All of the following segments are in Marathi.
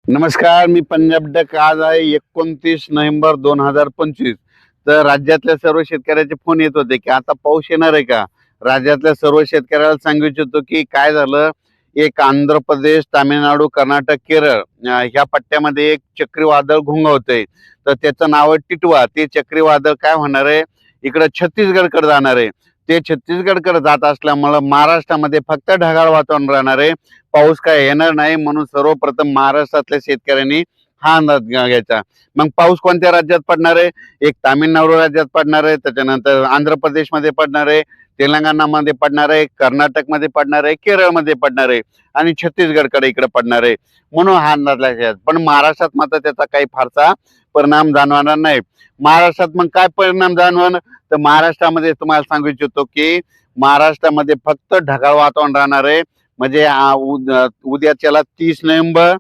नमस्कार, मी पंजाब डक. आज आहे 29 नोव्हेंबर 2025. तर राज्यातल्या सर्व शेतकऱ्याचे फोन येत होते की आता पाऊस येणार आहे का. राज्यातल्या सर्व शेतकऱ्याला सांगू इच्छितो की काय झालं, एक आंध्र प्रदेश, तामिळनाडू, कर्नाटक, केरळ ह्या पट्ट्यामध्ये एक चक्रीवादळ घोंघावतंय. तर त्याचं नाव आहे टिटवा. ते चक्रीवादळ काय होणार आहे, इकडं छत्तीसगडकडे जाणार आहे. ते छत्तीसगडकडे जात असल्यामुळं महाराष्ट्रामध्ये फक्त ढगाळ वातावरण राहणार आहे, पाऊस काय येणार नाही. म्हणून सर्वप्रथम महाराष्ट्रातल्या शेतकऱ्यांनी हा अंदाज घ्यायचा. मग पाऊस कोणत्या राज्यात पडणार आहे, एक तामिळनाडू राज्यात पडणार आहे, त्याच्यानंतर आंध्र प्रदेशमध्ये पडणार आहे, तेलंगणामध्ये पडणार आहे, कर्नाटकमध्ये पडणार आहे, केरळमध्ये पडणार आहे आणि छत्तीसगडकडे इकडे पडणार आहे. म्हणून हा अंदाज लागायचा. पण महाराष्ट्रात मात्र त्याचा काही फारसा परिणाम जाणवणार नाही. महाराष्ट्रात मग काय परिणाम जाणवणार, तर महाराष्ट्रामध्ये तुम्हाला सांगू इच्छितो की महाराष्ट्रामध्ये फक्त ढगाळ वातावरण राहणार आहे. म्हणजे उद्याच्याला 30 नोव्हेंबर,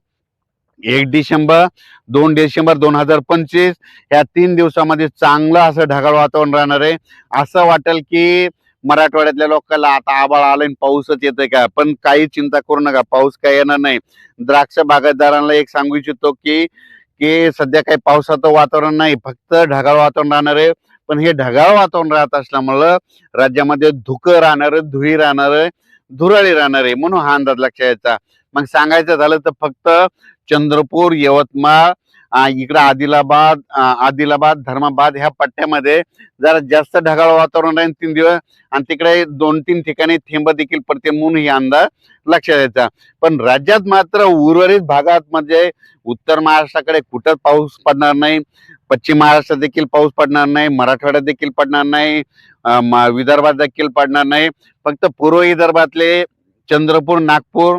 1 डिसेंबर, 2 डिसेंबर 2025 या 3 दिवसामध्ये चांगलं असं ढगाळ वातावरण राहणार आहे. असं वाटेल की मराठवाड्यातल्या लोकांना आता आभाळ आलं आणि पाऊसच येतोय का, पण काही चिंता करू नका, पाऊस काय येणार नाही. द्राक्ष बागायतदारांना एक सांगू इच्छितो की की सध्या काही पावसाचं वातावरण नाही, फक्त ढगाळ वातावरण राहणार आहे. पण हे ढगाळ वातावरण राहत असल्यामुळं राज्यामध्ये धुकं राहणार, धुळी राहणार, धुराळी राहणार आहे. म्हणून हा अंदाज लक्षात यायचा. मग सांगायचं झालं तर फक्त चंद्रपूर, यवतमाळ, इकडं आदिलाबाद, धर्माबाद ह्या पट्ट्यामध्ये जरा जास्त ढगाळ वातावरण राहील 3 दिवस, आणि तिकडे 2-3 ठिकाणी थेंब देखील पडतील. म्हणून ही अंदाज लक्षात यायचा. पण राज्यात मात्र उर्वरित भागात म्हणजे उत्तर महाराष्ट्राकडे कुठंच पाऊस पडणार नाही, पश्चिम महाराष्ट्रात देखील पाऊस पडणार नाही, मराठवाड्यात देखील पडणार नाही, विदर्भात देखील पडणार नाही. फक्त पूर्व विदर्भातले चंद्रपूर, नागपूर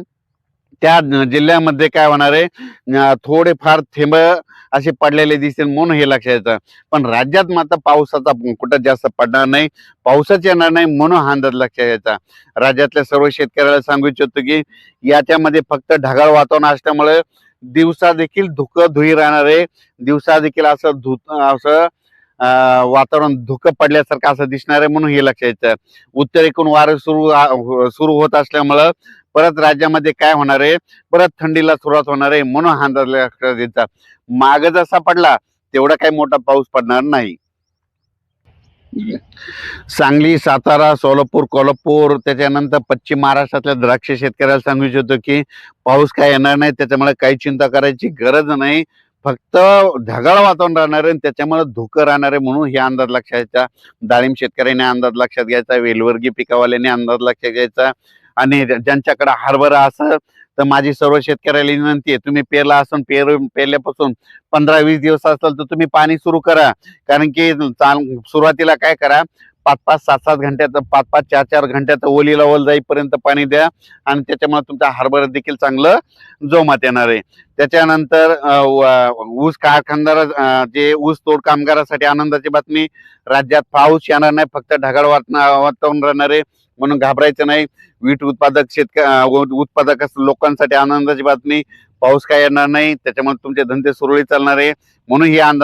त्या जिल्ह्यामध्ये काय होणार आहे, थोडेफार थेंब असे पडलेले दिसतील. म्हणून हे लक्षात येतं. पण राज्यात मात्र पावसाचा कुठं जास्त पडणार नाही, पाऊसच येणार नाही. म्हणून हा अंदाज लक्षात यायचा. राज्यातल्या सर्व शेतकऱ्याला सांगू इच्छितो की याच्यामध्ये फक्त ढगाळ वातावरण असल्यामुळे दिवसा देखील धुई राहणार आहे. दिवसा देखील असं वातावरण धुकं पडल्यासारखं असं दिसणार आहे. म्हणून हे लक्षात यायचं. उत्तरेकडून वारं सुरू होत असल्यामुळं परत राज्यामध्ये काय होणार आहे, परत थंडीला सुरुवात होणार आहे. म्हणून हा अंदाज लक्षात घ्यायचा. माग जसा पडला तेवढा काही मोठा पाऊस पडणार नाही. सांगली, सातारा, सोलापूर, कोल्हापूर, त्याच्यानंतर पश्चिम महाराष्ट्रातल्या द्राक्ष शेतकऱ्याला सांगू इच्छितो की पाऊस काय येणार नाही, त्याच्यामुळे काही चिंता करायची गरज नाही. फक्त ढगाळ वातावरण राहणार आहे, त्याच्यामुळे धुकं राहणार आहे. म्हणून हे अंदाज लक्षात घ्यायचा. डाळिंब शेतकऱ्याने अंदाज लक्षात घ्यायचा, वेलवर्गीय पिकावाल्याने अंदाज लक्षात घ्यायचा. आणि ज्यांच्याकडे हरभरा असेल तर माझी सर्व शेतकऱ्याला विनंती आहे, तुम्ही पेरला असून पेरल्यापासून 15-20 दिवस असेल तर तुम्ही पाणी सुरू करा. कारण की सुरुवातीला काय करा, 5-5, 7-7 घंट्याचं, 5-5, 4-4 घंट्याचं ओलीला ओल जाईपर्यंत पाणी द्या, आणि त्याच्यामुळे तुमचा हरभरा देखील चांगलं जोमात येणार आहे. त्याच्यानंतर ऊस कारखानदार, जे ऊस तोड कामगारासाठी आनंदाची बातमी, राज्यात पाऊस येणार नाही, फक्त ढगाळ वातावरण राहणार आहे. म्हणून घाबरायचं नाही. वीट उत्पादक लोकांसाठी आनंदाची बातमी, पाऊस काय येणार नाही, त्याच्यामुळे तुमचे धंदे सुरळीत चालणार आहे. म्हणून हे अंदाज